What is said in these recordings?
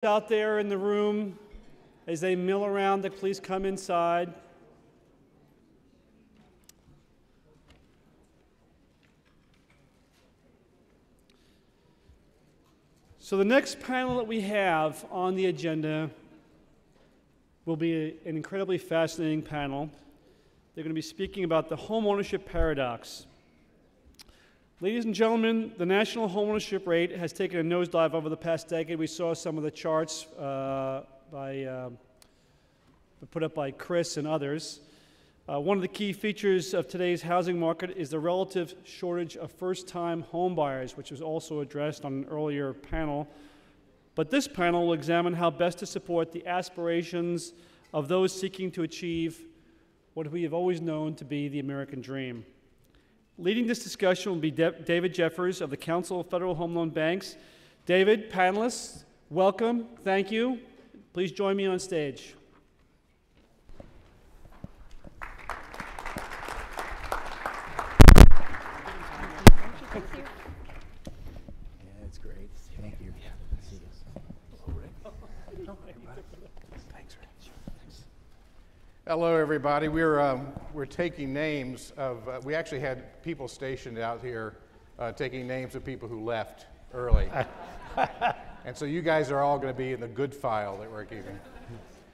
Out there in the room, as they mill around, please come inside. So the next panel that we have on the agenda will be an incredibly fascinating panel. They're going to be speaking about the homeownership paradox. Ladies and gentlemen, the national homeownership rate has taken a nosedive over the past decade. We saw some of the charts put up by Chris and others. One of the key features of today's housing market is the relative shortage of first-time home buyers, which was also addressed on an earlier panel. But this panel will examine how best to support the aspirations of those seeking to achieve what we have always known to be the American dream. Leading this discussion will be David Jeffers of the Council of Federal Home Loan Banks. David, panelists, welcome. Thank you. Please join me on stage. Yeah, it's great. Thank you. Thanks, Rich. Hello, everybody. We're taking names of. We actually had people stationed out here taking names of people who left early, and so you guys are all going to be in the good file that we're keeping.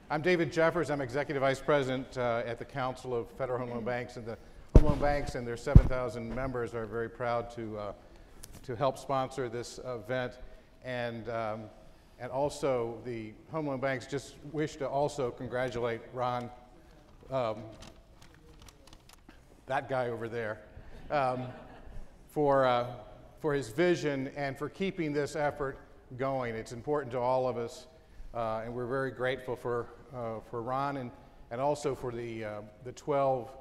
I'm David Jeffers. I'm Executive Vice President at the Council of Federal Home Loan Banks, and the Home Loan Banks and their 7,000 members are very proud to help sponsor this event, and also the Home Loan Banks just wish to also congratulate Ron. That guy over there, for his vision and for keeping this effort going. It's important to all of us, and we're very grateful for Ron and also for the 12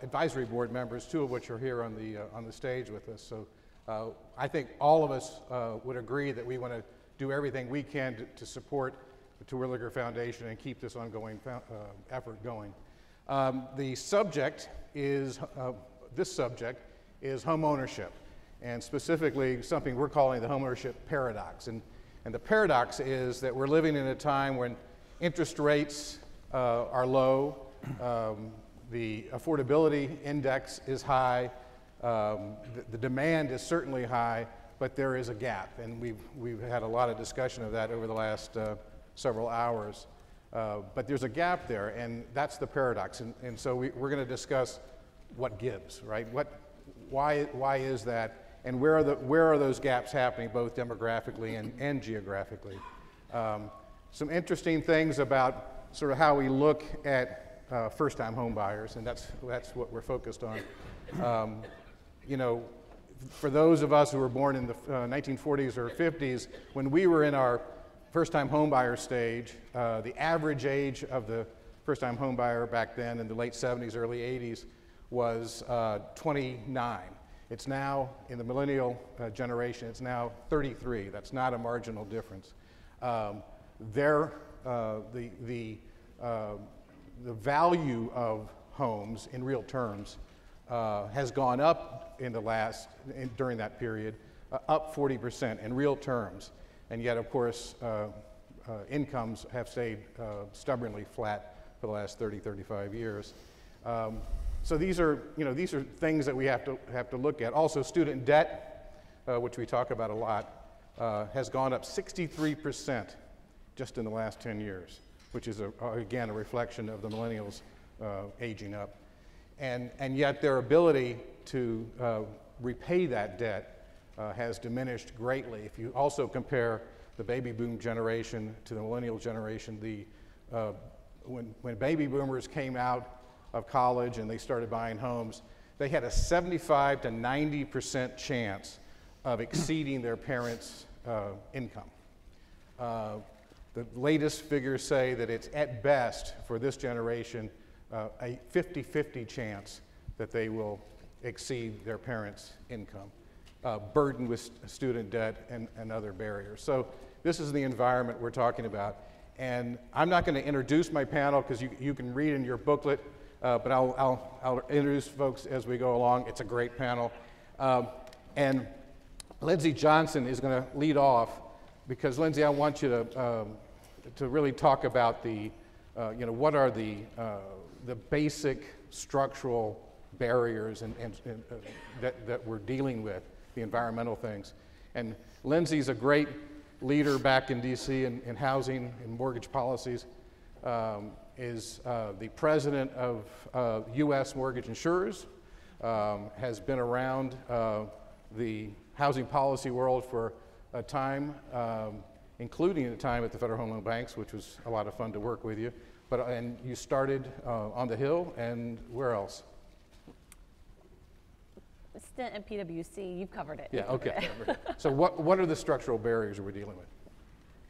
advisory board members, 2 of which are here on the stage with us. So I think all of us would agree that we want to do everything we can to support the Terwilliger Foundation and keep this ongoing effort going. The subject is, this subject is home ownership, and specifically something we're calling the homeownership paradox. And the paradox is that we're living in a time when interest rates are low, the affordability index is high, the demand is certainly high, but there is a gap, and we've had a lot of discussion of that over the last several hours. But there's a gap there, and that's the paradox. And so we're going to discuss what gives, right? Why is that, and where are those gaps happening, both demographically and geographically? Some interesting things about sort of how we look at first-time home buyers, and that's what we're focused on. You know, for those of us who were born in the 1940s or 50s, when we were in our first-time home buyer stage, the average age of the first-time home buyer back then in the late 70s, early 80s was 29. It's now, in the millennial generation, it's now 33. That's not a marginal difference. The value of homes in real terms has gone up in during that period, up 40% in real terms. And yet, of course, incomes have stayed stubbornly flat for the last 30, 35 years. So these are things that we have to look at. Also, student debt, which we talk about a lot, has gone up 63% just in the last 10 years, which is again a reflection of the millennials aging up, and yet their ability to repay that debt has diminished greatly. If you also compare the baby boom generation to the millennial generation, when baby boomers came out of college and they started buying homes, they had a 75 to 90% chance of exceeding their parents' income. The latest figures say that it's at best for this generation a 50-50 chance that they will exceed their parents' income. Burdened with student debt and other barriers. So this is the environment we're talking about. And I'm not going to introduce my panel because you can read in your booklet, but I'll introduce folks as we go along. It's a great panel. And Lindsey Johnson is going to lead off because Lindsey, I want you to really talk about the, what are the basic structural barriers that we're dealing with, the environmental things. And Lindsey's a great leader back in DC in housing and mortgage policies, is the president of US Mortgage Insurers, has been around the housing policy world for a time, including a time at the Federal Home Loan Banks, which was a lot of fun to work with you. And you started on the Hill, and where else? A stint at PwC, you've covered it. Yeah, okay. So what are the structural barriers we're dealing with?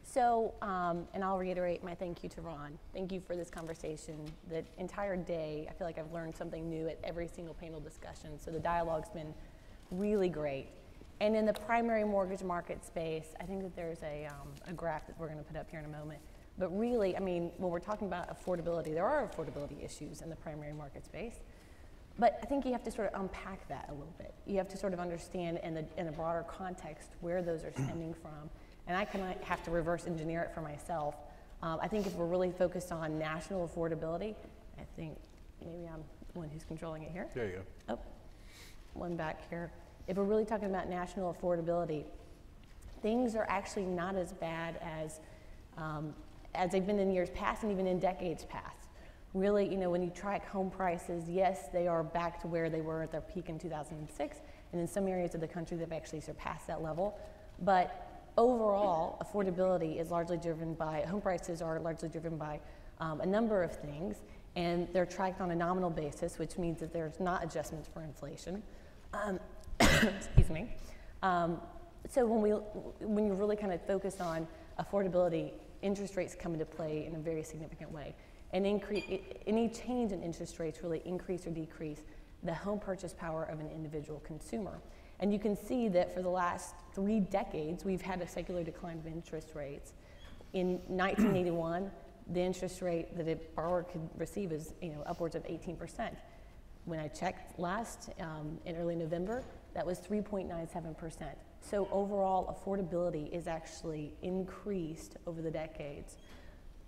So, and I'll reiterate my thank you to Ron. Thank you for this conversation. The entire day, I feel like I've learned something new at every single panel discussion. So the dialogue's been really great. And in the primary mortgage market space, I think that there's a graph that we're going to put up here in a moment. But really, I mean, when we're talking about affordability, there are affordability issues in the primary market space. But I think you have to sort of unpack that a little bit. You have to sort of understand in a broader context where those are stemming from. And I kind of have to reverse engineer it for myself. I think if we're really focused on national affordability, I think maybe I'm the one who's controlling it here. There you go. Oh, one back here. If we're really talking about national affordability, things are actually not as bad as they've been in years past and even in decades past. Really, you know, when you track home prices, yes, they are back to where they were at their peak in 2006, and in some areas of the country they've actually surpassed that level. But overall, affordability is largely driven by, home prices are largely driven by a number of things, and they're tracked on a nominal basis, which means that there's not adjustments for inflation. Excuse me. So when you're really kind of focused on affordability, interest rates come into play in a very significant way. And any change in interest rates really increase or decrease the home purchase power of an individual consumer. And you can see that for the last 3 decades, we've had a secular decline of interest rates. In 1981, the interest rate that a borrower could receive is upwards of 18%. When I checked last in early November, that was 3.97%. So overall, affordability is actually increased over the decades.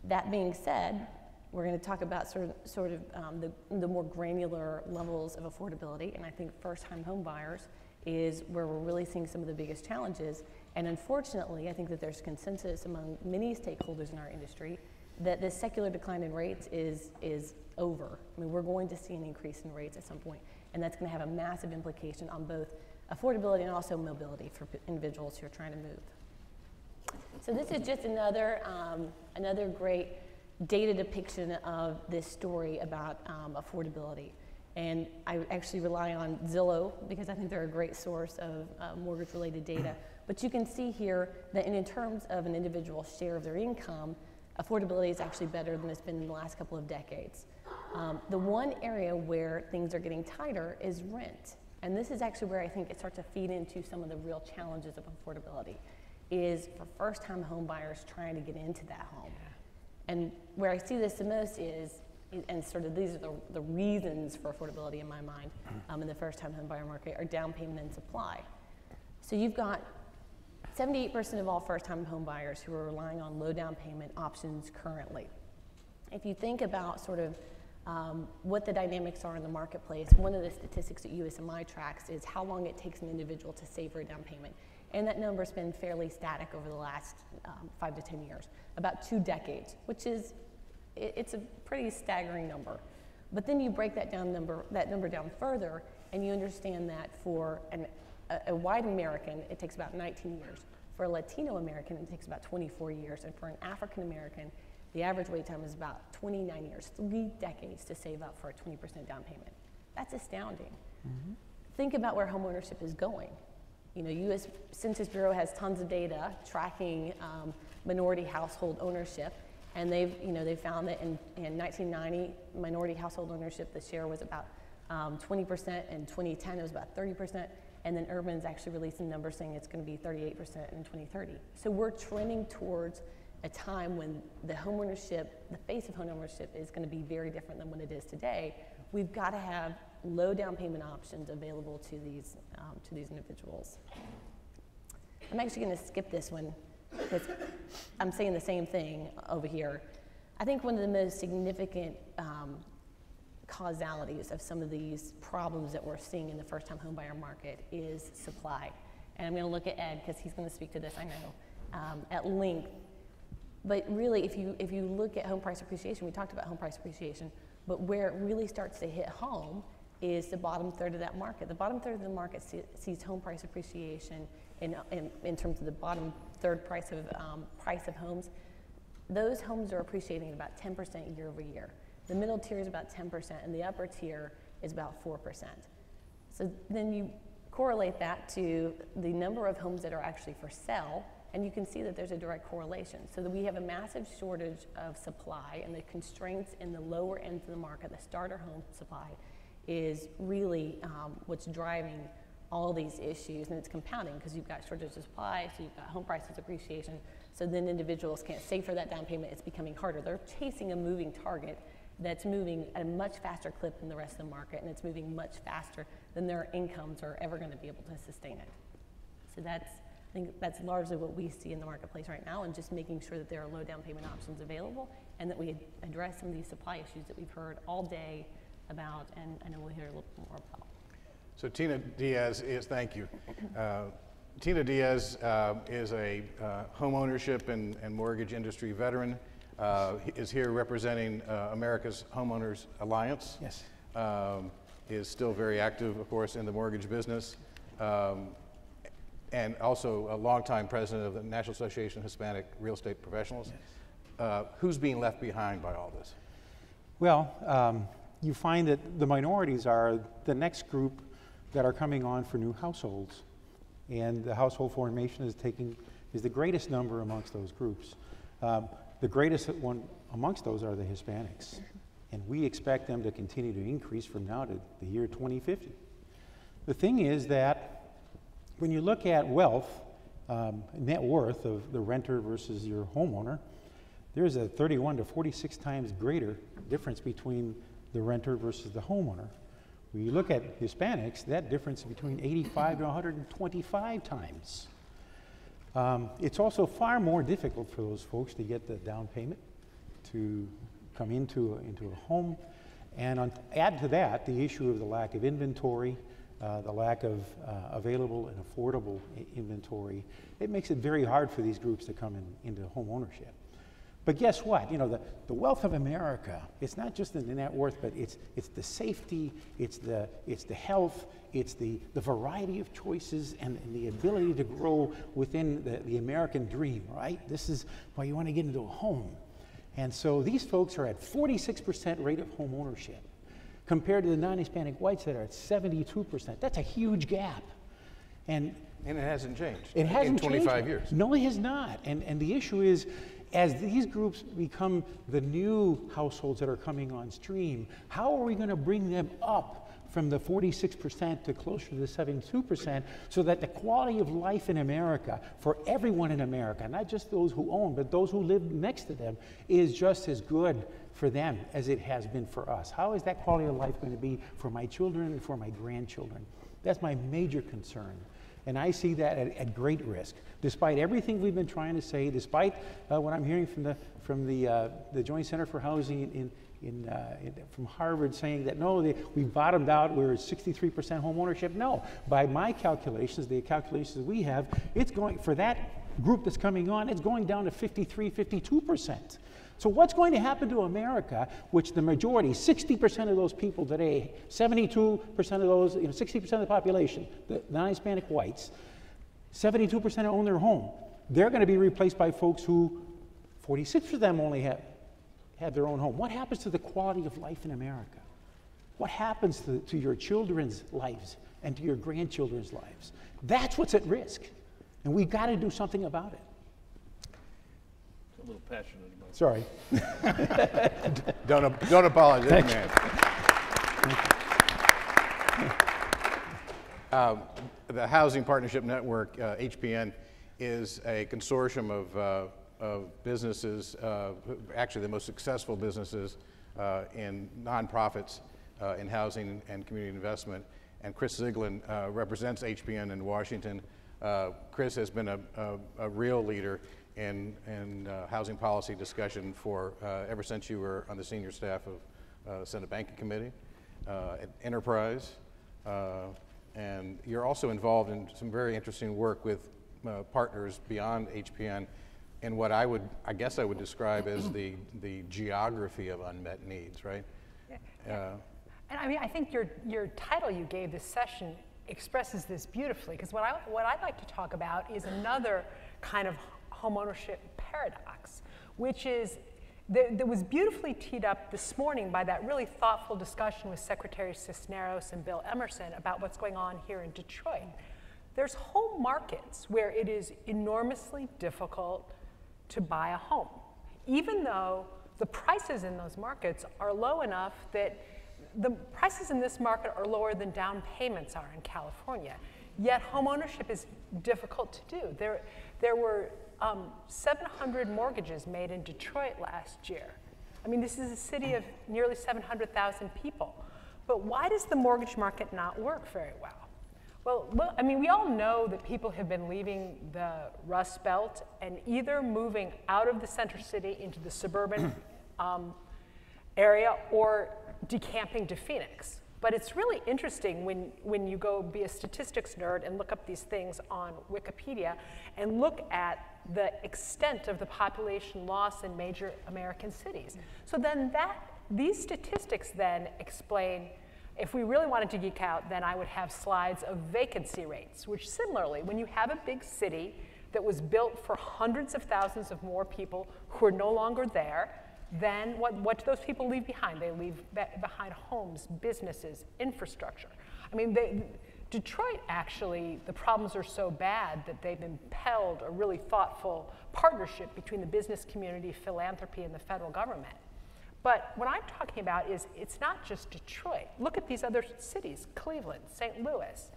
That being said, we're going to talk about sort of the more granular levels of affordability, and I think first-time home buyers is where we're really seeing some of the biggest challenges. And unfortunately, I think that there's consensus among many stakeholders in our industry that this secular decline in rates is over. I mean, we're going to see an increase in rates at some point, and that's going to have a massive implication on both affordability and also mobility for individuals who are trying to move. So this is just another great data depiction of this story about affordability. And I actually rely on Zillow because I think they're a great source of mortgage-related data. But you can see here that in terms of an individual's share of their income, affordability is actually better than it's been in the last couple of decades. The one area where things are getting tighter is rent. And this is actually where I think it starts to feed into some of the real challenges of affordability, is for first-time home buyers trying to get into that home. And where I see this the most is, and sort of these are the reasons for affordability in my mind in the first-time home buyer market, are down payment and supply. So you've got 78% of all first-time home buyers who are relying on low down payment options currently. If you think about sort of what the dynamics are in the marketplace, one of the statistics that USMI tracks is how long it takes an individual to save for a down payment. And that number's been fairly static over the last 5 to 10 years, about 2 decades, which is, it's a pretty staggering number. But then you break that number down further, and you understand that for a white American, it takes about 19 years. For a Latino American, it takes about 24 years. And for an African American, the average wait time is about 29 years, 3 decades to save up for a 20% down payment. That's astounding. Mm-hmm. Think about where homeownership is going. You know, U.S. Census Bureau has tons of data tracking minority household ownership, and they've found that in 1990, minority household ownership, the share was about 20%. In 2010, it was about 30%, and then Urban's actually releasing numbers saying it's going to be 38% in 2030. So we're trending towards a time when the face of homeownership is going to be very different than what it is today. We've got to have low down payment options available to these individuals. I'm actually going to skip this one because I'm saying the same thing over here. I think one of the most significant causalities of some of these problems that we're seeing in the first-time homebuyer market is supply. And I'm going to look at Ed because he's going to speak to this, I know, at length. But really, if you look at home price appreciation, we talked about home price appreciation, but where it really starts to hit home is the bottom third of that market. The bottom third of the market sees home price appreciation in terms of the bottom third price of homes. Those homes are appreciating about 10% year over year. The middle tier is about 10%, and the upper tier is about 4%. So then you correlate that to the number of homes that are actually for sale, and you can see that there's a direct correlation. So that we have a massive shortage of supply, and the constraints in the lower end of the market, the starter home supply, is really what's driving all these issues, and it's compounding because you've got shortage of supply, so you've got home prices appreciation, so then individuals can't save for that down payment. It's becoming harder. They're chasing a moving target that's moving at a much faster clip than the rest of the market, and it's moving much faster than their incomes are ever going to be able to sustain it. So I think that's largely what we see in the marketplace right now, and just making sure that there are low down payment options available, and that we address some of these supply issues that we've heard all day about, and I know we'll hear a little more about. So Tina Diaz is, thank you. Tina Diaz is a homeownership and mortgage industry veteran. Is here representing America's Homeowners Alliance. Yes. Is still very active, of course, in the mortgage business, and also a longtime president of the National Association of Hispanic Real Estate Professionals. Yes. Who's being left behind by all this? Well, you find that the minorities are the next group that are coming on for new households, and the household formation is the greatest number amongst those groups. The greatest one amongst those are the Hispanics, and we expect them to continue to increase from now to the year 2050. The thing is that when you look at wealth, net worth of the renter versus your homeowner, there's a 31 to 46 times greater difference between the renter versus the homeowner. When you look at Hispanics, that difference is between 85 to 125 times. It's also far more difficult for those folks to get the down payment to come into a home. And add to that the issue of the lack of inventory, the lack of available and affordable inventory. It makes it very hard for these groups to come into home ownership. But guess what? You know, the wealth of America, it's not just in the net worth, but it's the safety, it's the health, it's the variety of choices and the ability to grow within the American dream, right? This is why you want to get into a home. And so these folks are at 46% rate of home ownership compared to the non-Hispanic whites that are at 72%. That's a huge gap. And it hasn't changed. It hasn't in 25 years. No, it has not. And the issue is, as these groups become the new households that are coming on stream, how are we going to bring them up from the 46% to closer to the 72% so that the quality of life in America for everyone in America, not just those who own, but those who live next to them, is just as good for them as it has been for us? How is that quality of life going to be for my children and for my grandchildren? That's my major concern. And I see that at great risk, despite everything we've been trying to say, despite what I'm hearing from the Joint Center for Housing from Harvard saying that no, we bottomed out, we're at 63% home ownership. No, by my calculations, the calculations we have, it's going, for that group that's coming on, it's going down to 53, 52%. So what's going to happen to America, which the majority, 60% of those people today, 72% of those, 60% of the population, the non-Hispanic whites, 72% own their home. They're going to be replaced by folks who 46% of them only have their own home. What happens to the quality of life in America? What happens to your children's lives and to your grandchildren's lives? That's what's at risk. And we've got to do something about it. A little passionate about it. Sorry. Don't apologize, man. The Housing Partnership Network, HPN, is a consortium of businesses, actually the most successful businesses in nonprofits in housing and community investment. And Chris Siglin represents HPN in Washington. Chris has been a real leader in housing policy discussion for ever since you were on the senior staff of Senate Banking Committee, at Enterprise, and you're also involved in some very interesting work with partners beyond HPN in what I guess I would describe as the geography of unmet needs, right? And I mean, I think your title you gave this session expresses this beautifully, because what I'd like to talk about is another kind of homeownership paradox, which is that was beautifully teed up this morning by that really thoughtful discussion with Secretary Cisneros and Bill Emerson about what's going on here in Detroit. There's home markets where it is enormously difficult to buy a home, even though the prices in those markets are low enough that the prices in this market are lower than down payments are in California. Yet home ownership is difficult to do. There were 700 mortgages made in Detroit last year. I mean, this is a city of nearly 700,000 people. But why does the mortgage market not work very well? Well, look, I mean, we all know that people have been leaving the Rust Belt and either moving out of the center city into the suburban area or decamping to Phoenix. But it's really interesting when you go be a statistics nerd and look up these things on Wikipedia and look at the extent of the population loss in major American cities. So then these statistics then explain, if we really wanted to geek out, then I would have slides of vacancy rates, which similarly, when you have a big city that was built for hundreds of thousands of more people who are no longer there, then what do those people leave behind? They leave behind homes, businesses, infrastructure. I mean, Detroit actually, the problems are so bad that they've impelled a really thoughtful partnership between the business community, philanthropy, and the federal government. But what I'm talking about is it's not just Detroit. Look at these other cities, Cleveland, St. Louis.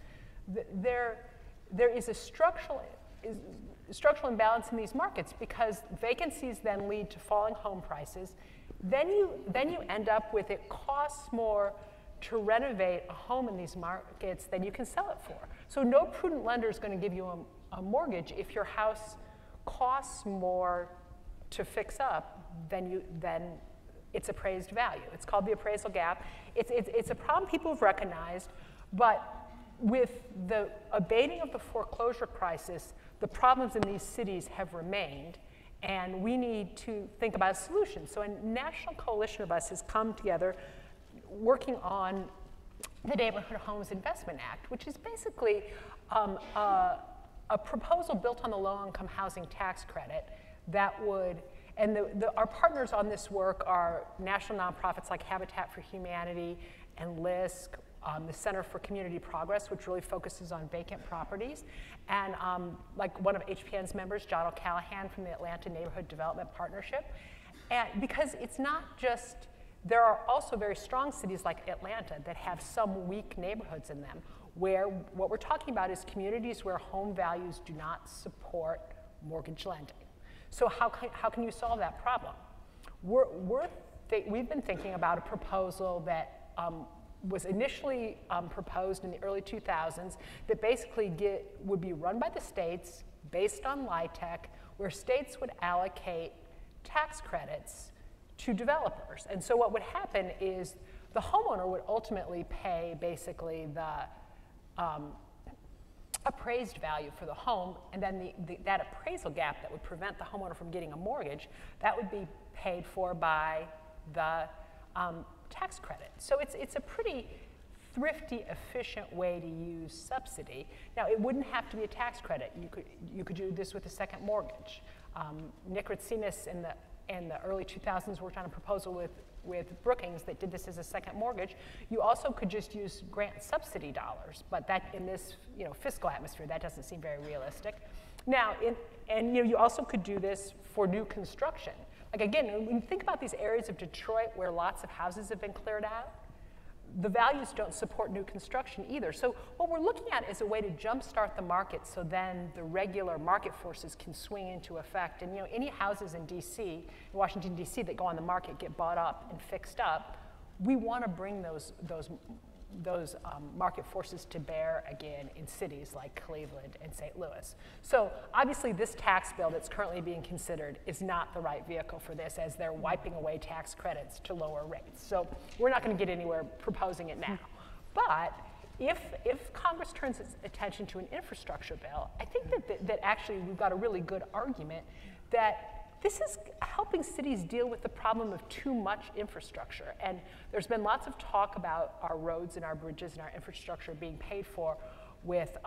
There is a structural imbalance in these markets because vacancies then lead to falling home prices. Then you end up with it costs more to renovate a home in these markets than you can sell it for. So no prudent lender is going to give you a mortgage if your house costs more to fix up than its appraised value. It's called the appraisal gap. It's a problem people have recognized, but with the abating of the foreclosure crisis, the problems in these cities have remained, and we need to think about a solution. So a national coalition of us has come together working on the Neighborhood Homes Investment Act, which is basically a proposal built on the low-income housing tax credit that would, and our partners on this work are national nonprofits like Habitat for Humanity and LISC, the Center for Community Progress, which really focuses on vacant properties, and like one of HPN's members, John O'Callahan from the Atlanta Neighborhood Development Partnership. And because it's not just, there are also very strong cities like Atlanta that have some weak neighborhoods in them, where what we're talking about is communities where home values do not support mortgage lending. So how can you solve that problem? We've been thinking about a proposal that was initially proposed in the early 2000s that basically would be run by the states based on LIHTC, where states would allocate tax credits to developers. And so what would happen is the homeowner would ultimately pay basically the appraised value for the home, and then that appraisal gap that would prevent the homeowner from getting a mortgage, that would be paid for by the tax credit. So it's a pretty thrifty, efficient way to use subsidy. Now, it wouldn't have to be a tax credit. You could do this with a second mortgage. Nick Ritsinas in the early 2000s worked on a proposal with Brookings that did this as a second mortgage. You also could just use grant subsidy dollars, but that in this fiscal atmosphere, that doesn't seem very realistic. Now, you also could do this for new construction. Like again, when you think about these areas of Detroit where lots of houses have been cleared out, the values don't support new construction either. So what we're looking at is a way to jumpstart the market so then the regular market forces can swing into effect. And any houses in DC, Washington, DC that go on the market get bought up and fixed up, we want to bring those market forces to bear again in cities like Cleveland and St. Louis. So obviously this tax bill that's currently being considered is not the right vehicle for this, as they're wiping away tax credits to lower rates. So we're not going to get anywhere proposing it now. But if Congress turns its attention to an infrastructure bill, I think that actually we've got a really good argument that this is helping cities deal with the problem of too much infrastructure. And there's been lots of talk about our roads and our bridges and our infrastructure being paid for with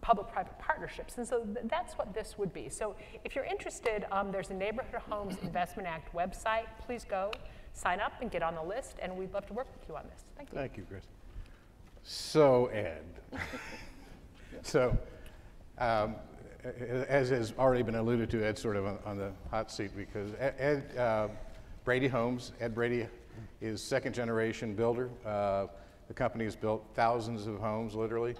public-private partnerships. And so that's what this would be. So if you're interested, there's a Neighborhood Homes Investment Act website. Please go, sign up, and get on the list. And we'd love to work with you on this. Thank you. Thank you, Chris. So, Ed. So, as has already been alluded to, Ed's sort of on the hot seat because Brady Homes, Ed Brady is second generation builder. The company has built thousands of homes, literally.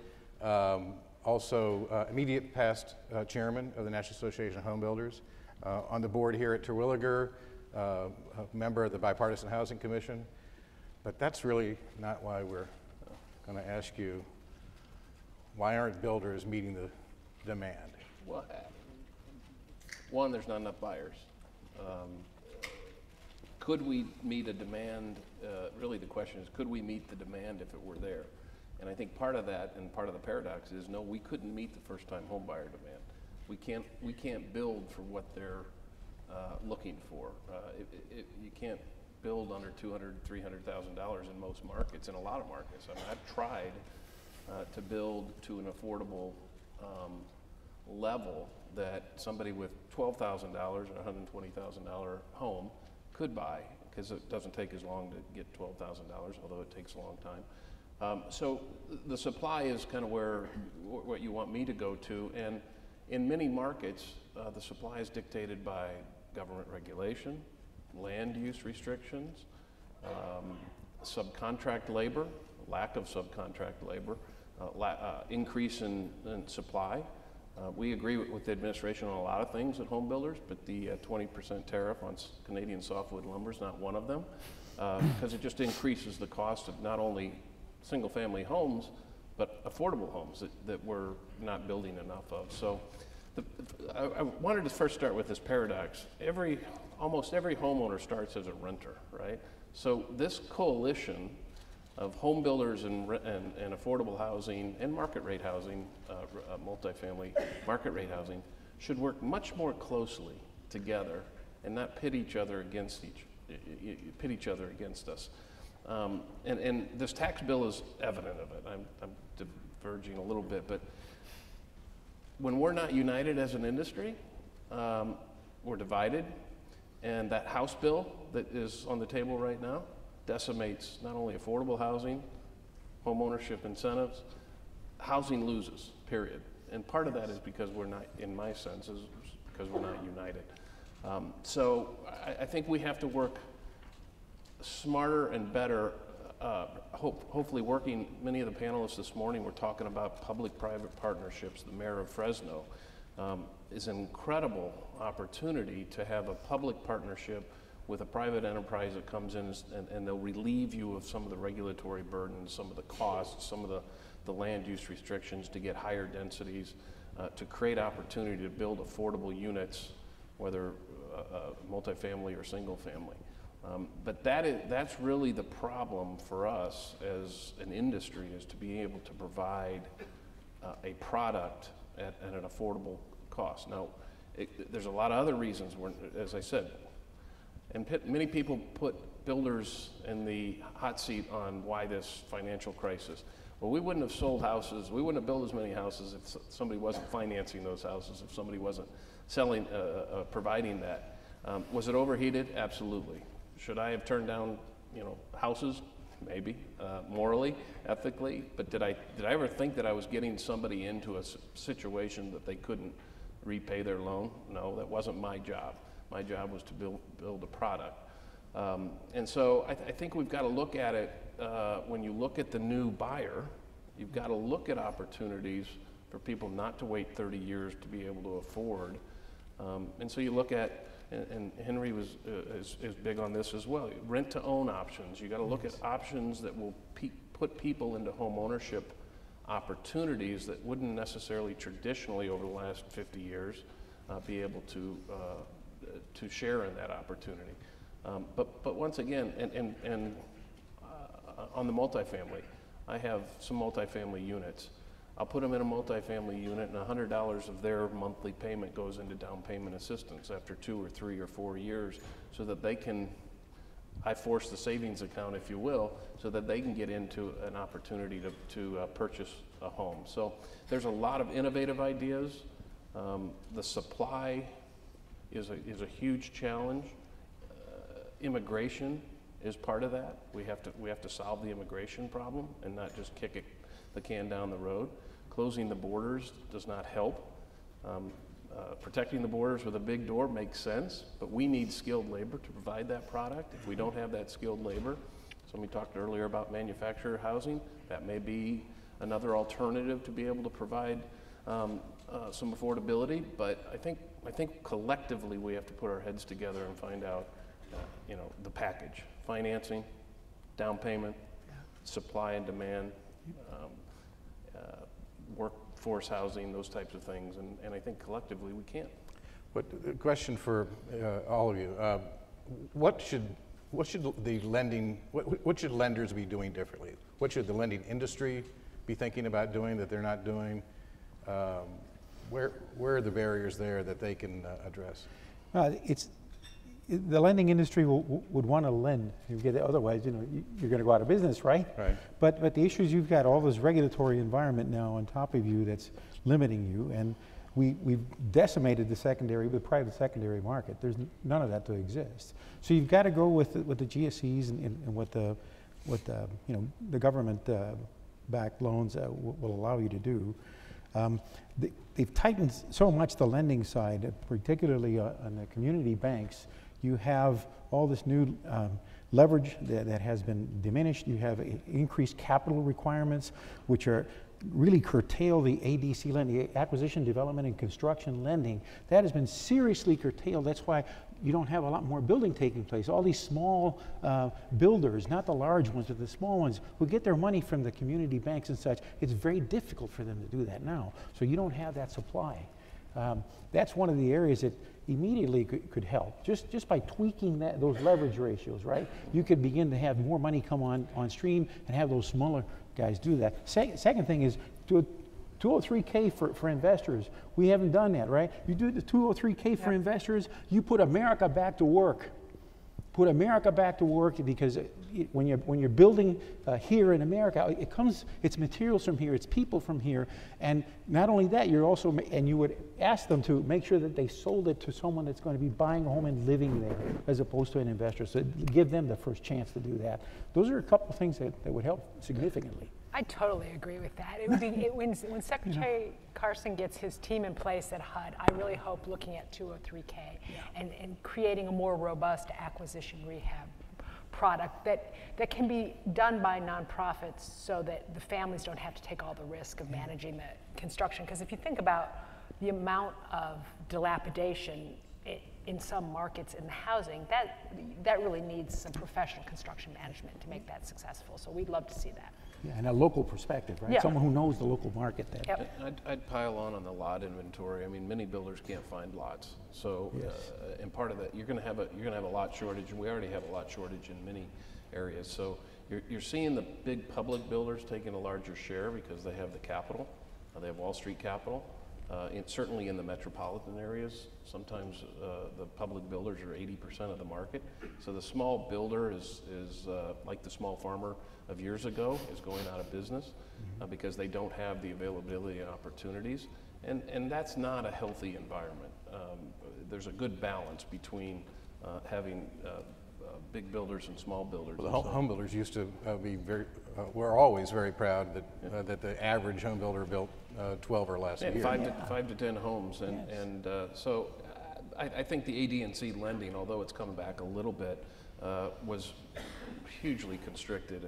Also, immediate past chairman of the National Association of Home Builders. On the board here at Terwilliger, a member of the Bipartisan Housing Commission. But that's really not why we're going to ask you, why aren't builders meeting the demand? Well, one, there's not enough buyers. Could we meet a demand? Really the question is, could we meet the demand if it were there? And I think part of that and part of the paradox is, no, we couldn't meet the first-time home buyer demand. We can't build for what they're looking for. You can't build under $200,000, $300,000 in most markets, in a lot of markets. I mean, I've tried to build to an affordable level that somebody with $12,000 and $120,000 home could buy, because it doesn't take as long to get $12,000, although it takes a long time. So the supply is kind of what you want me to go to, and in many markets, the supply is dictated by government regulation, land use restrictions, subcontract labor, lack of subcontract labor, increase in supply. We agree with the administration on a lot of things at home builders, but the 20% tariff on Canadian softwood lumber is not one of them, because it just increases the cost of not only single-family homes, but affordable homes that we're not building enough of. So I wanted to first start with this paradox. Almost every homeowner starts as a renter, right? So this coalition of home builders and affordable housing and market rate housing, multifamily market rate housing, should work much more closely together and not pit each other against us. And this tax bill is evident of it. I'm diverging a little bit, but when we're not united as an industry, we're divided, and that House bill that is on the table right now decimates not only affordable housing, home ownership incentives, housing loses, period. And part of that is because we're not, in my sense, is because we're not united. So I think we have to work smarter and better. Hopefully working, many of the panelists this morning were talking about public-private partnerships. The mayor of Fresno is an incredible opportunity to have a public partnership with a private enterprise that comes in and they'll relieve you of some of the regulatory burdens, some of the costs, some of the land use restrictions to get higher densities, to create opportunity to build affordable units, whether multifamily or single family. But that's really the problem for us as an industry, is to be able to provide a product at an affordable cost. Now, there's a lot of other reasons, as I said, and many people put builders in the hot seat on why this financial crisis. Well, we wouldn't have sold houses, we wouldn't have built as many houses if somebody wasn't financing those houses, if somebody wasn't selling, providing that. Was it overheated? Absolutely. Should I have turned down, houses? Maybe, morally, ethically. But did I ever think that I was getting somebody into a situation that they couldn't repay their loan? No, that wasn't my job. My job was to build a product. And so I think we've got to look at it, when you look at the new buyer, you've got to look at opportunities for people not to wait 30 years to be able to afford. And so you look at, and Henry is big on this as well, rent-to-own options. You got to look at options that will put people into home ownership opportunities that wouldn't necessarily traditionally over the last 50 years be able to share in that opportunity. But once again, on the multifamily, I have some multifamily units. I'll put them in a multifamily unit, and $100 of their monthly payment goes into down payment assistance after 2 or 3 or 4 years, so that they can, I force the savings account, if you will, so that they can get into an opportunity to purchase a home. So there's a lot of innovative ideas. The supply is a huge challenge. Immigration is part of that. We have to solve the immigration problem and not just kick the can down the road. Closing the borders does not help. Protecting the borders with a big door makes sense, but we need skilled labor to provide that product. If we don't have that skilled labor, somebody talked earlier about manufacturer housing, that may be another alternative to be able to provide some affordability. But I think collectively we have to put our heads together and find out, the package: financing, down payment, supply and demand, workforce housing, those types of things, and I think collectively we can. But a question for all of you: what should the lending? What should lenders be doing differently? What should the lending industry be thinking about doing that they're not doing? Where are the barriers there that they can address? The lending industry would want to lend. Otherwise, you're going to go out of business, right? Right. But the issue is you've got all this regulatory environment now on top of you that's limiting you, and we've decimated the private secondary market. There's none of that to exist. So you've got to go with the GSEs and what the government backed loans will allow you to do. They've tightened so much the lending side, particularly on the community banks. You have all this new leverage that has been diminished. You have increased capital requirements, which are really curtail the ADC lending, acquisition, development, and construction lending. That has been seriously curtailed. That's why you don't have a lot more building taking place. All these small builders, not the large ones, but the small ones, who get their money from the community banks and such, it's very difficult for them to do that now. So you don't have that supply. That's one of the areas that immediately could help. Just by tweaking those leverage ratios, right? You could begin to have more money come on stream and have those smaller guys do that. Second thing is do a 203K for investors. We haven't done that, right? You do the 203K for investors, you put America back to work. Put America back to work, because when you're building here in America, it's materials from here, it's people from here, and not only that, you would ask them to make sure that they sold it to someone that's going to be buying a home and living there, as opposed to an investor. So give them the first chance to do that. Those are a couple of things that would help significantly. I totally agree with that. It would be when Secretary Carson gets his team in place at HUD, I really hope looking at 203K and creating a more robust acquisition rehab product that can be done by nonprofits, so that the families don't have to take all the risk of managing the construction. Because if you think about the amount of dilapidation in some markets in the housing, that really needs some professional construction management to make that successful. So we'd love to see that. Yeah, and a local perspective, right? Yeah. Someone who knows the local market. I'd pile on the lot inventory. I mean, many builders can't find lots, so and part of that, you're going to have a lot shortage, and we already have a lot shortage in many areas. So you're seeing the big public builders taking a larger share because they have the capital. They have Wall Street capital. Certainly in the metropolitan areas, sometimes the public builders are 80% of the market. So the small builder is like the small farmer of years ago, is going out of business because they don't have the availability and opportunities. And that's not a healthy environment. There's a good balance between having big builders and small builders. Well, the home builders used to we're always very proud that the average home builder built 12 or less a year. 5 to 10 homes, so I think the AD&C lending, although it's come back a little bit, was hugely constricted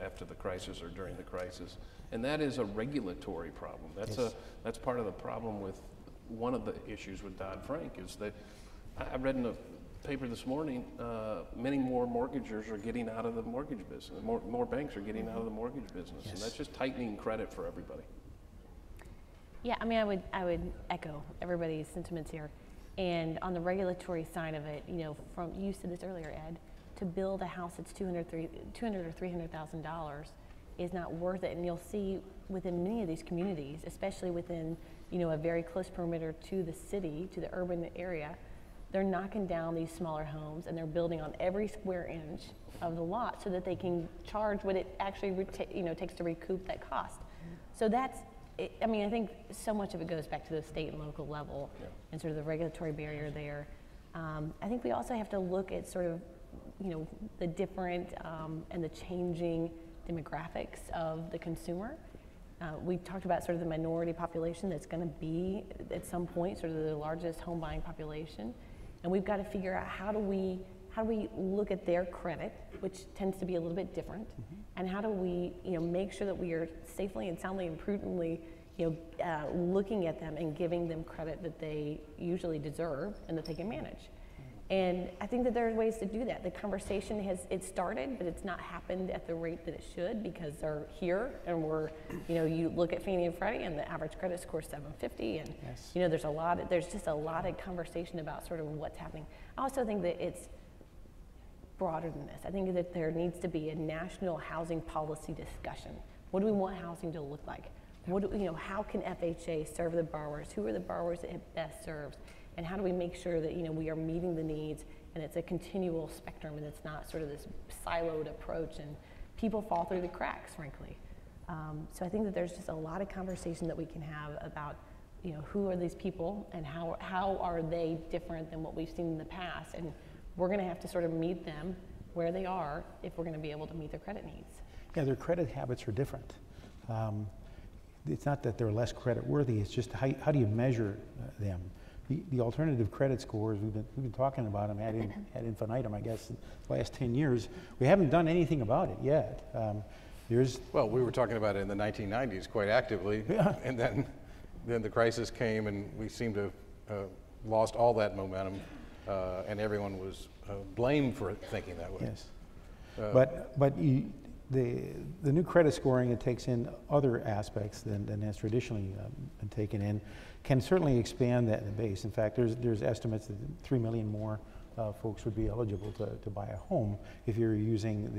after the crisis or during the crisis, and that is a regulatory problem. That's part of the problem with one of the issues with Dodd-Frank is that I read in paper this morning, many more mortgagers are getting out of the mortgage business. More banks are getting out of the mortgage business, and that's just tightening credit for everybody. Yeah, I mean, I would echo everybody's sentiments here. And on the regulatory side of it, you know, from you said this earlier, Ed, to build a house that's $200,000 or $300,000 is not worth it. And you'll see within many of these communities, especially within, you know, a very close perimeter to the city, to the urban area, they're knocking down these smaller homes and they're building on every square inch of the lot so that they can charge what it actually takes to recoup that cost. So that's, I mean, I think so much of it goes back to the state and local level and sort of the regulatory barrier there. I think we also have to look at sort of, you know, the different and the changing demographics of the consumer. We talked about sort of the minority population that's going to be at some point sort of the largest home buying population, and we've got to figure out how do we look at their credit, which tends to be a little bit different, and how do we, you know, make sure that we are safely and soundly and prudently, you know, looking at them and giving them credit that they usually deserve and that they can manage. And I think that there are ways to do that. The conversation it started, but it's not happened at the rate that it should because they're here and we're, you know, you look at Fannie and Freddie and the average credit score is 750 and, you know, there's just a lot of conversation about sort of what's happening. I also think that it's broader than this. I think that there needs to be a national housing policy discussion. What do we want housing to look like? What do, you know, how can FHA serve the borrowers? Who are the borrowers that it best serves? And how do we make sure that, you know, we are meeting the needs and it's a continual spectrum and it's not sort of this siloed approach and people fall through the cracks, frankly. So I think that there's just a lot of conversation that we can have about, you know, who are these people and how are they different than what we've seen in the past, and we're going to have to sort of meet them where they are if we're going to be able to meet their credit needs. Yeah, their credit habits are different. It's not that they're less credit worthy, it's just how do you measure them? The alternative credit scores, we've been talking about them ad infinitum, I guess, the last 10 years. We haven't done anything about it yet. Well, we were talking about it in the 1990s quite actively, and then the crisis came and we seemed to have lost all that momentum, and everyone was blamed for thinking that way. Yes, but the new credit scoring, it takes in other aspects than has traditionally been taken in, can certainly expand that base. In fact, there's estimates that 3 million more folks would be eligible to buy a home if you're using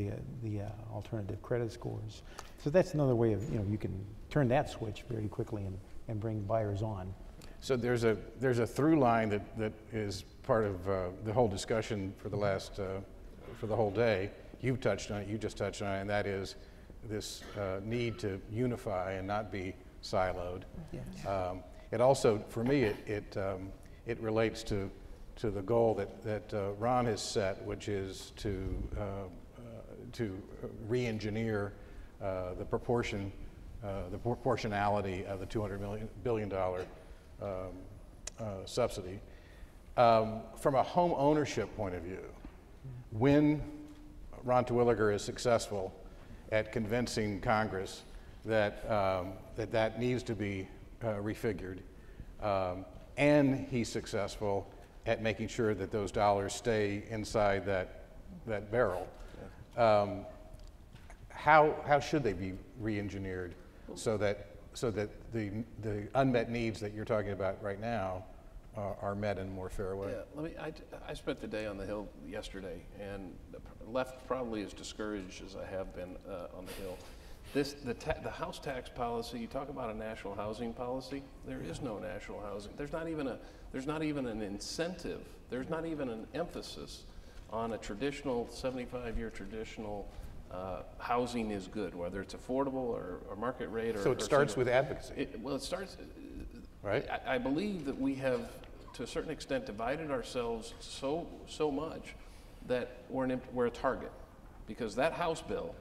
the alternative credit scores. So that's another way of, you know, you can turn that switch very quickly and bring buyers on. So there's a through line that is part of the whole discussion for the last for the whole day. You've touched on it, you just touched on it, and that is this need to unify and not be siloed. Yes. It also, for me, it relates to the goal that Ron has set, which is to re-engineer the proportionality of the $200 billion subsidy. From a home ownership point of view, when Ron Terwilliger is successful at convincing Congress that that needs to be refigured, and he's successful at making sure that those dollars stay inside that barrel. How should they be re-engineered so that the unmet needs that you're talking about right now are met in a more fair way? Yeah, I spent the day on the Hill yesterday and left probably as discouraged as I have been on the Hill. The house tax policy, you talk about a national housing policy, there is no national housing. There's not even an incentive, there's not even an emphasis on a traditional, 75-year traditional housing is good, whether it's affordable or market rate. So it starts with advocacy. It starts, right? I believe that we have, to a certain extent, divided ourselves so much that we're a target, because that House bill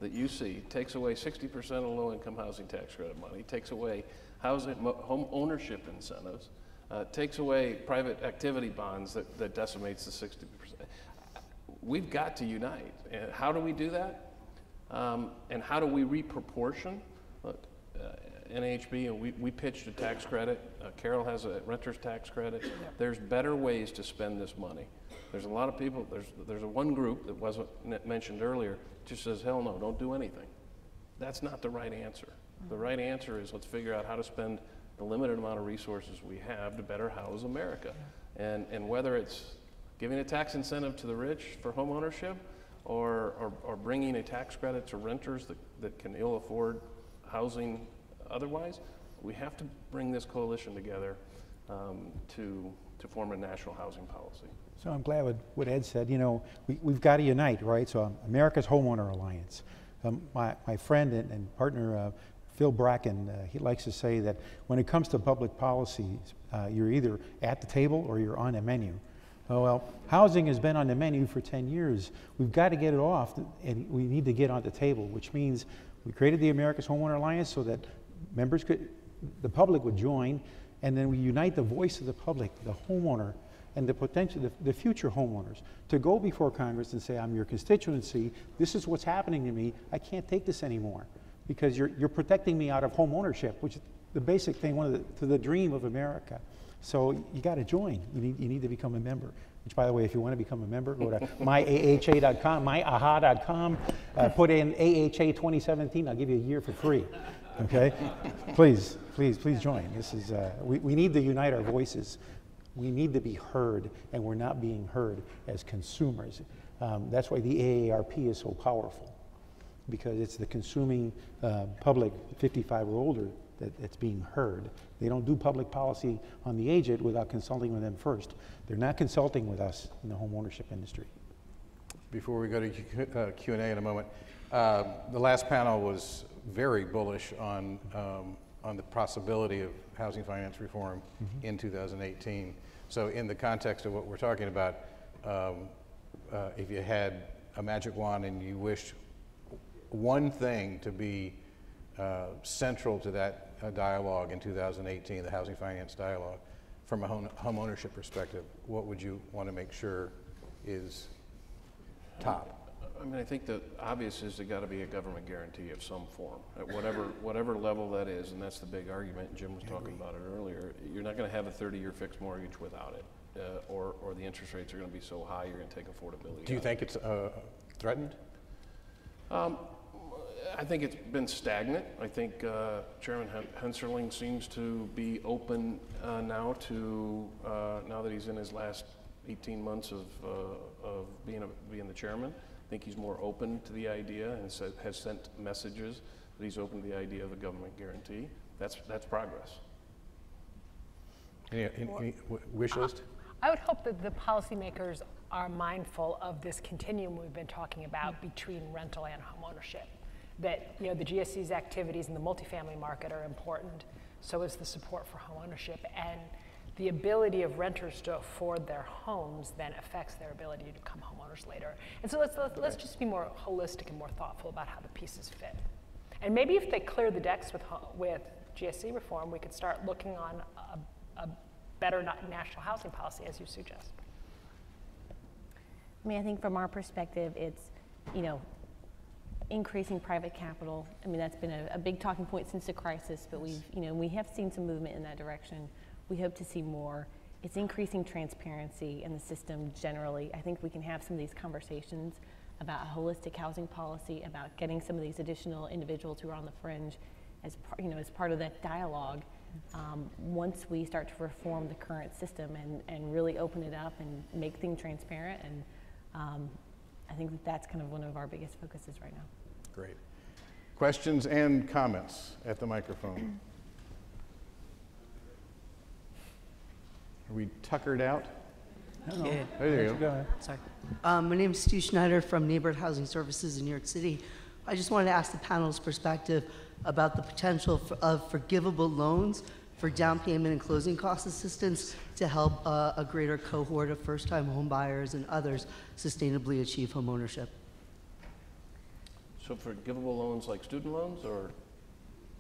that you see takes away 60% of low-income housing tax credit money, takes away home ownership incentives, takes away private activity bonds that decimates the 60%. We've got to unite. And how do we do that? And how do we reproportion? Look, NHB, and we pitched a tax credit. Carol has a renter's tax credit. There's better ways to spend this money. There's a lot of people, there's a one group that wasn't mentioned earlier, just says, hell no, don't do anything. That's not the right answer. The right answer is let's figure out how to spend the limited amount of resources we have to better house America. And whether it's giving a tax incentive to the rich for home ownership or bringing a tax credit to renters that can ill afford housing otherwise, we have to bring this coalition together to form a national housing policy. So I'm glad what Ed said. You know, we've got to unite, right? So America's Homeowner Alliance. My friend and partner, Phil Bracken, he likes to say that when it comes to public policy, you're either at the table or you're on a menu. Oh, well, housing has been on the menu for 10 years. We've got to get it off, and we need to get on the table, which means we created the America's Homeowner Alliance so that the public would join, and then we unite the voice of the public, the homeowner, and the future homeowners, to go before Congress and say, I'm your constituency, this is what's happening to me, I can't take this anymore, because you're protecting me out of home ownership, which is the basic thing, the dream of America. So you got to join, you need to become a member. Which, by the way, if you want to become a member, go to myaha.com, myaha.com, put in AHA 2017, I'll give you a year for free. Okay? Please join. This is, we need to unite our voices. We need to be heard, and we're not being heard as consumers. That's why the AARP is so powerful, because it's the consuming public, 55 or older, that's being heard. They don't do public policy on the aged without consulting with them first. They're not consulting with us in the home ownership industry. Before we go to Q&A in a moment, the last panel was very bullish on the possibility of housing finance reform in 2018. So in the context of what we're talking about, if you had a magic wand and you wished one thing to be central to that dialogue in 2018, the housing finance dialogue, from a home ownership perspective, what would you want to make sure is top? I mean, I think the obvious is there got to be a government guarantee of some form at whatever level that is, and that's the big argument. Jim was talking about it earlier. You're not going to have a 30-year fixed mortgage without it, or the interest rates are going to be so high you're going to take affordability. Do you think it's threatened? I think it's been stagnant. I think Chairman Hensarling seems to be open now that he's in his last 18 months of being the chairman. I think he's more open to the idea and has sent messages that he's open to the idea of a government guarantee. That's progress. Any wish list? I would hope that the policymakers are mindful of this continuum we've been talking about between rental and homeownership. That the GSE's activities in the multifamily market are important, so is the support for homeownership, and the ability of renters to afford their homes then affects their ability to become homeowners later. And so let's just be more holistic and more thoughtful about how the pieces fit. And maybe if they clear the decks with GSE reform, we could start looking on a better national housing policy, as you suggest. I mean, I think from our perspective, it's, increasing private capital. I mean, that's been a big talking point since the crisis, but we have seen some movement in that direction. We hope to see more. It's increasing transparency in the system generally. I think we can have some of these conversations about a holistic housing policy, about getting some of these additional individuals who are on the fringe as part of that dialogue. Once we start to reform the current system and really open it up and make things transparent, and I think that's kind of one of our biggest focuses right now. Great. Questions and comments at the microphone? Are we tuckered out? No. Yeah. There you go. Sorry. My name is Stu Schneider from Neighborhood Housing Services in New York City. I just wanted to ask the panel's perspective about the potential of forgivable loans for down payment and closing cost assistance to help a greater cohort of first-time home buyers and others sustainably achieve home ownership. So forgivable loans like student loans, or?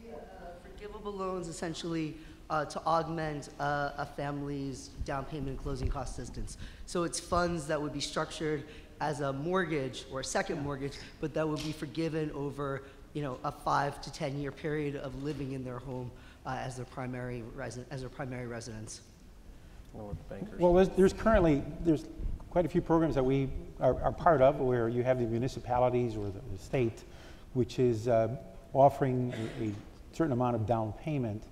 Yeah, forgivable loans essentially to augment a family's down payment and closing cost assistance. So it's funds that would be structured as a mortgage or a second mortgage, but that would be forgiven over a 5 to 10 year period of living in their home as their primary residence. know what the bankers. Well, there's quite a few programs that we are part of where you have the municipalities or the state, which is offering a certain amount of down payment,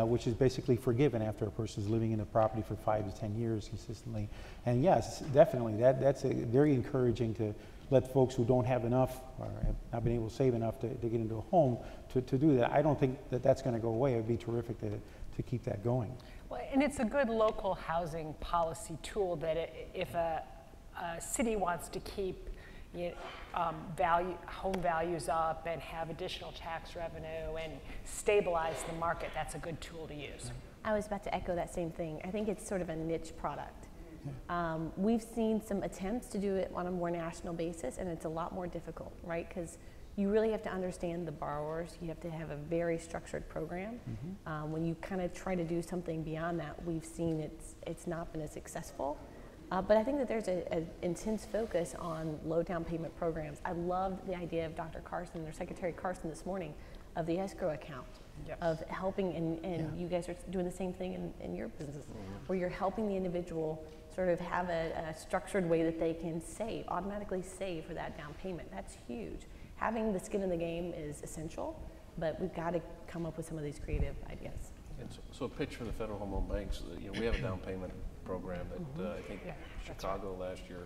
which is basically forgiven after a person's living in a property for 5 to 10 years consistently. And yes, definitely, that's very encouraging to let folks who don't have enough or have not been able to save enough to get into a home to do that. I don't think that that's going to go away. It would be terrific to keep that going. Well, and it's a good local housing policy tool that if a city wants to keep home values up and have additional tax revenue and stabilize the market, that's a good tool to use. I was about to echo that same thing. I think it's sort of a niche product. We've seen some attempts to do it on a more national basis, and it's a lot more difficult, right? Because you really have to understand the borrowers. You have to have a very structured program. When you kind of try to do something beyond that, we've seen it's not been as successful. But I think that there's an intense focus on low down payment programs. I loved the idea of Dr. Carson, or Secretary Carson this morning, of the escrow account, of helping, and you guys are doing the same thing in your business, where you're helping the individual sort of have a structured way that they can save, automatically save for that down payment. That's huge. Having the skin in the game is essential, but we've got to come up with some of these creative ideas. And so a pitch for the Federal Home Loan Banks, we have a down payment program that I think Chicago last year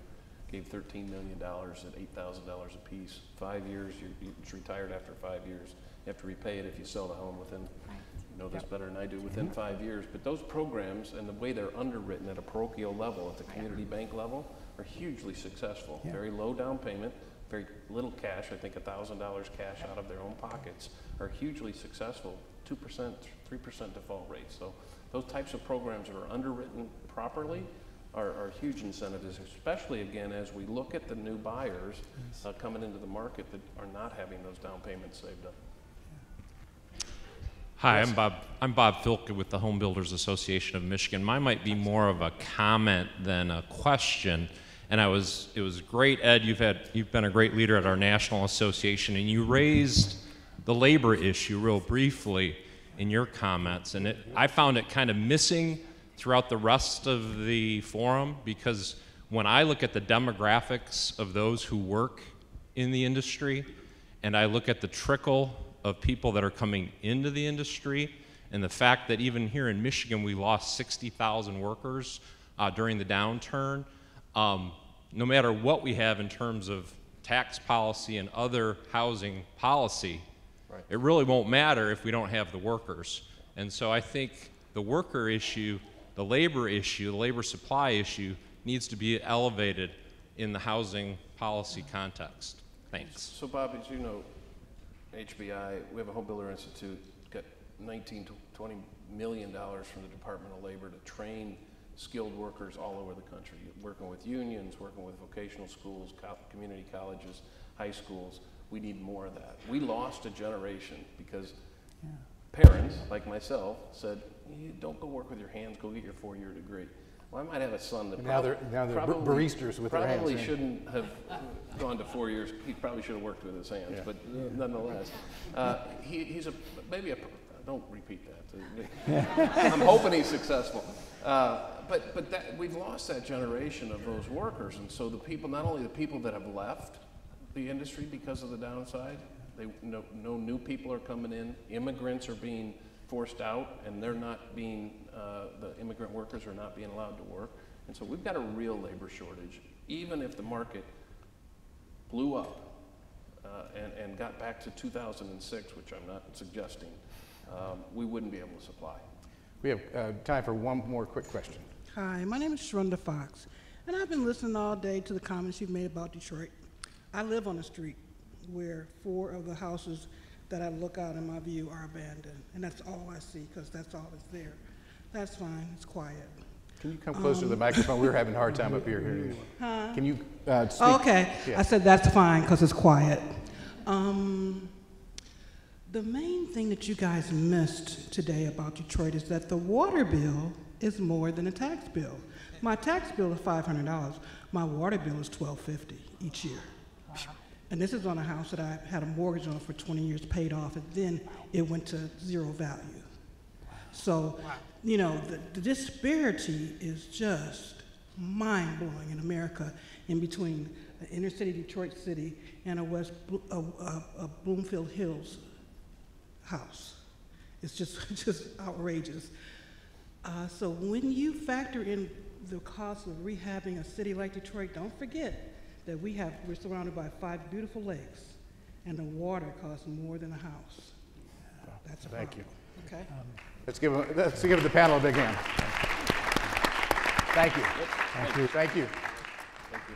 gave $13 million at $8,000 a piece. 5 years, it's retired after 5 years. You have to repay it if you sell the home within, you know this better than I do, within 5 years. But those programs and the way they're underwritten at a parochial level, at the community bank level, are hugely successful. Very low down payment, very little cash, I think $1,000 cash out of their own pockets, are hugely successful, 2%, 3% default rates. So those types of programs that are underwritten properly are huge incentives, especially again as we look at the new buyers coming into the market that are not having those down payments saved up. Hi, I'm Bob Filke with the Home Builders Association of Michigan. Mine might be more of a comment than a question. And it was great, Ed. You've been a great leader at our national association, and you raised the labor issue real briefly in your comments. And I found it kind of missing throughout the rest of the forum, because when I look at the demographics of those who work in the industry, and I look at the trickle of people that are coming into the industry, and the fact that even here in Michigan we lost 60,000 workers during the downturn, no matter what we have in terms of tax policy and other housing policy, it really won't matter if we don't have the workers. And so I think the worker issue, the labor supply issue needs to be elevated in the housing policy context. Thanks. So Bob, as you know, HBI, we have a Home Builder Institute, got $19 to $20 million from the Department of Labor to train skilled workers all over the country, working with unions, working with vocational schools, community colleges, high schools. We need more of that. We lost a generation because parents, like myself, said, don't go work with your hands, go get your 4-year degree. Well, I might have a son that now they're baristas with their hands. Probably shouldn't have gone to 4 years. He probably should have worked with his hands, but nonetheless. He's don't repeat that. I'm hoping he's successful. But we've lost that generation of those workers, and so the people, not only the people that have left the industry because of the downside, no new people are coming in, immigrants are being forced out, and they're not being, the immigrant workers are not being allowed to work. And so we've got a real labor shortage. Even if the market blew up and got back to 2006, which I'm not suggesting, we wouldn't be able to supply. We have time for one more quick question. Hi, my name is Sharonda Fox, and I've been listening all day to the comments you've made about Detroit. I live on a street where 4 of the houses that I look out in my view are abandoned, and that's all I see because that's all that's there. That's fine, it's quiet. Can you come closer to the microphone? We're having a hard time up here hearing you. Can you speak? Okay, I said that's fine because it's quiet. The main thing that you guys missed today about Detroit is that the water bill is more than a tax bill. My tax bill is $500. My water bill is $1,250 each year. And this is on a house that I had a mortgage on for 20 years, paid off, and then it went to zero value. So, you know, the disparity is just mind-blowing in America in between an inner city Detroit city and a Bloomfield Hills house. It's just outrageous. So when you factor in the cost of rehabbing a city like Detroit, don't forget that we're surrounded by 5 beautiful lakes, and the water costs more than a house. That's a problem. Thank you. Okay. Let's give the panel a big hand. Thank you. Thank you. Thank you. Thank you.